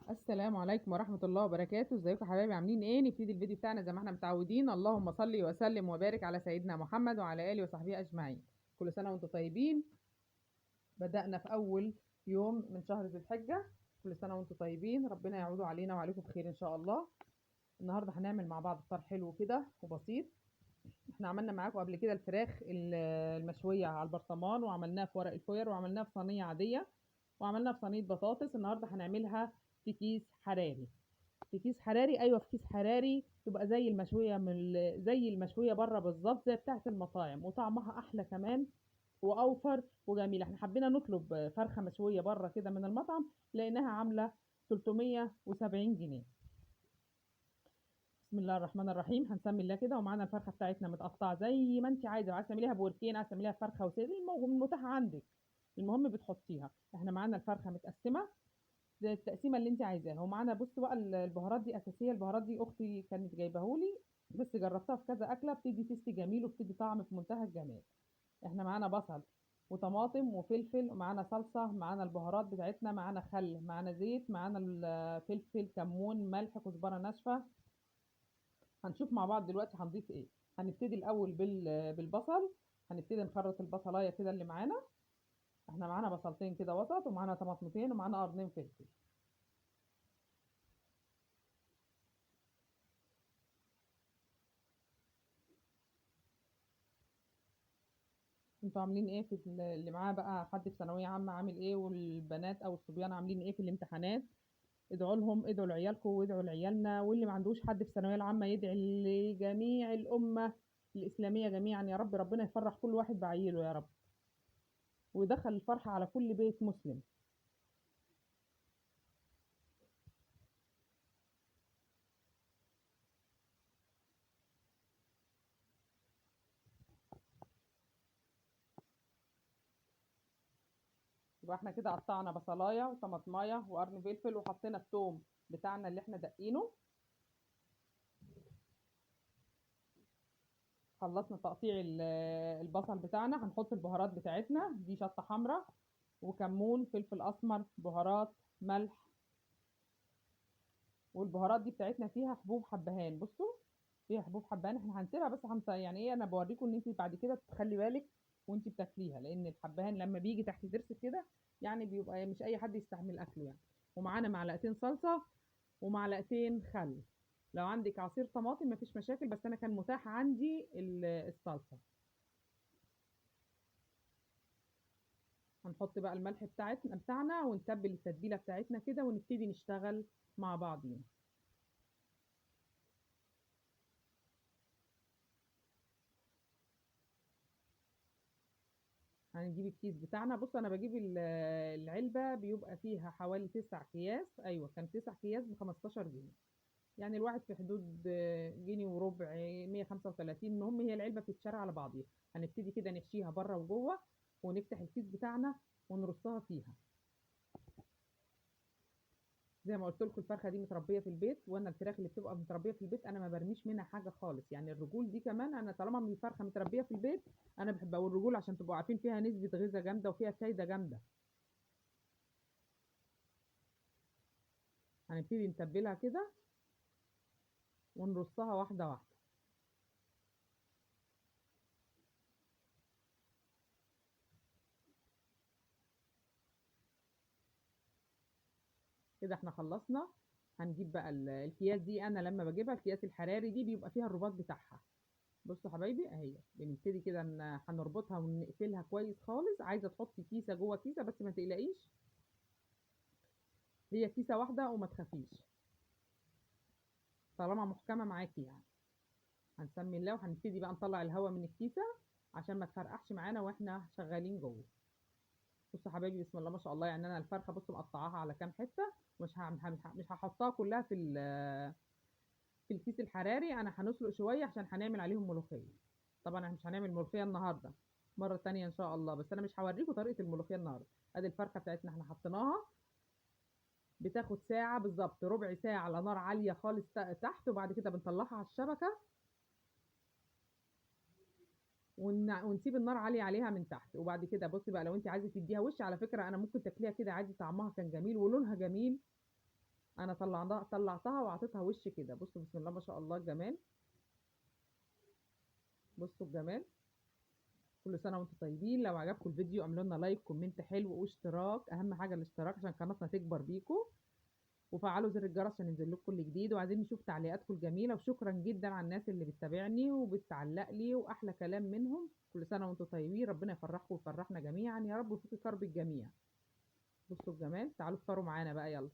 السلام عليكم ورحمة الله وبركاته، ازيكم يا حبايبي عاملين ايه؟ نبتدي الفيديو بتاعنا زي ما احنا متعودين. اللهم صل وسلم وبارك على سيدنا محمد وعلى آله وصحبه أجمعين. كل سنة وانتم طيبين. بدأنا في أول يوم من شهر ذي الحجة. كل سنة وانتم طيبين، ربنا يعود علينا وعليكم بخير إن شاء الله. النهاردة هنعمل مع بعض فطار حلو كده وبسيط. احنا عملنا معاكم قبل كده الفراخ المشوية على البرطمان، وعملناها في ورق الفويل، وعملناها في صينية عادية، وعملناها في صينية بطاطس. النهاردة هنعملها في كيس حراري. في كيس حراري، ايوه في كيس حراري، تبقى زي المشويه زي المشويه بره بالظبط، زي بتاعه المطاعم، وطعمها احلى كمان واوفر وجميل. احنا حبينا نطلب فرخه مشويه بره كده من المطعم، لانها عامله 370 جنيه. بسم الله الرحمن الرحيم، هنسمي الله كده. ومعانا الفرخه بتاعتنا متقطعه زي ما انت عايزه، عايزه تعمليها بوركين، عايزه تعمليها فرخه وصدر، المتاح عندك. المهم بتحطيها. احنا معانا الفرخه متقسمه زي التقسيمه اللي انت عايزاها. ومعانا بص بقى البهارات دي اساسيه. البهارات دي اختي كانت جايباهولي، بس جربتها في كذا اكله، بتدي تيست جميل وبتدي طعم في منتهى الجمال. احنا معانا بصل وطماطم وفلفل، ومعانا صلصه، معانا البهارات بتاعتنا، معانا خل، معانا زيت، معانا الفلفل، كمون، ملح، كزبره ناشفه. هنشوف مع بعض دلوقتي هنضيف ايه. هنبتدي الاول بالبصل. هنبتدي نخرط البصلايه كده اللي معانا. احنا معانا بصلتين كده وسط، ومعانا طماطمتين، ومعانا قرنين فلفل. انتوا عاملين ايه في اللي معاه بقى؟ حد في ثانويه عامه عامل ايه؟ والبنات او الصبيان عاملين ايه في الامتحانات؟ ادعوا لهم، ادعوا لعيالكم وادعوا لعيالنا. واللي ما عندوش حد في الثانويه العامه يدعي لجميع الامه الاسلاميه جميعا يا رب. ربنا يفرح كل واحد بعيله يا رب، ويدخل الفرحه على كل بيت مسلم. يبقى احنا كده قطعنا بصلايه وطماطمايه وقرن فلفل، وحطينا الثوم بتاعنا اللي احنا دقينه. خلصنا تقطيع البصل بتاعنا. هنحط البهارات بتاعتنا دي: شطه حمراء وكمون، فلفل اسمر، بهارات، ملح. والبهارات دي بتاعتنا فيها حبوب حبهان. بصوا، فيها حبوب حبهان. احنا هنسيبها بس يعني ايه، انا بوريكم ان انت بعد كده تخلي بالك وانت بتاكليها، لان الحبهان لما بيجي تحت ضرسك كده يعني بيبقى مش اي حد يستحمل اكله يعني. ومعانا معلقتين صلصه ومعلقتين خل. لو عندك عصير طماطم مفيش مشاكل، بس انا كان متاح عندي الصلصه. هنحط بقى الملح بتاعنا ونتبل التتبيله بتاعتنا كده، ونبتدي نشتغل مع بعضين. هنجيب الكيس بتاعنا. بص انا بجيب العلبه بيبقى فيها حوالي 9 اكياس. ايوه كان 9 اكياس ب 15 جنيه. يعني الواحد في حدود جنيه وربع، 135. المهم هي العلبه بتتشرى على بعضيها. هنبتدي كده نحشيها بره وجوه، ونفتح الكيس بتاعنا ونرصها فيها. زي ما قلت لكم الفرخه دي متربيه في البيت، وانا الفراخ اللي بتبقى متربيه في البيت انا ما برميش منها حاجه خالص. يعني الرجول دي كمان انا طالما من الفرخه متربيه في البيت انا بحبها. والرجول عشان تبقوا عارفين فيها نسبه غذاء جامده وفيها فايده جامده. هنبتدي نتبلها كده ونرصها واحده واحده. كده احنا خلصنا. هنجيب بقى الأكياس دي. انا لما بجيبها الأكياس الحراري دي بيبقى فيها الرباط بتاعها. بصوا حبايبي اهي، بنبتدي كده هنربطها ونقفلها كويس خالص. عايزه تحطي كيسه جوه كيسه بس ما تقلقيش، هي كيسه واحده وما تخافيش طالما محكمه معاكي يعني. هنسمي الله وهنبتدي بقى نطلع الهواء من الكيسه عشان ما تفرقعش معانا واحنا شغالين جوه. بصوا حبايبي بسم الله ما شاء الله. يعني انا الفرخه بصوا مقطعاها على كام حته. مش هحطها كلها في الكيس الحراري. انا هنسلق شويه عشان هنعمل عليهم ملوخيه. طبعا احنا مش هنعمل ملوخيه النهارده، مره تانية ان شاء الله. بس انا مش هوريكم طريقه الملوخيه النهارده. ادي الفرخه بتاعتنا احنا حطيناها. بتاخد ساعه بالظبط، ربع ساعه على نار عاليه خالص تحت، وبعد كده بنطلعها على الشبكه ونسيب النار عاليه عليها من تحت. وبعد كده بصي بقى، لو انت عايزه تديها وش، على فكره انا ممكن تاكليها كده عادي، طعمها كان جميل ولونها جميل. انا طلعتها وعطيتها وش كده. بصوا بسم الله ما شاء الله الجمال. بصوا الجمال. كل سنه وانتم طيبين. لو عجبكم الفيديو اعملوا لنا لايك كومنت حلو واشتراك، اهم حاجه الاشتراك عشان قناتنا تكبر بيكم، وفعلوا زر الجرس عشان ينزل لكم كل جديد. وعايزين نشوف تعليقاتكم الجميله، وشكرا جدا على الناس اللي بتتابعني وبتعلق لي واحلى كلام منهم. كل سنه وانتم طيبين، ربنا يفرحكم ويفرحنا جميعا يا رب ويفك كرب الجميع. بصوا الجمال. تعالوا افطروا معانا بقى يلا.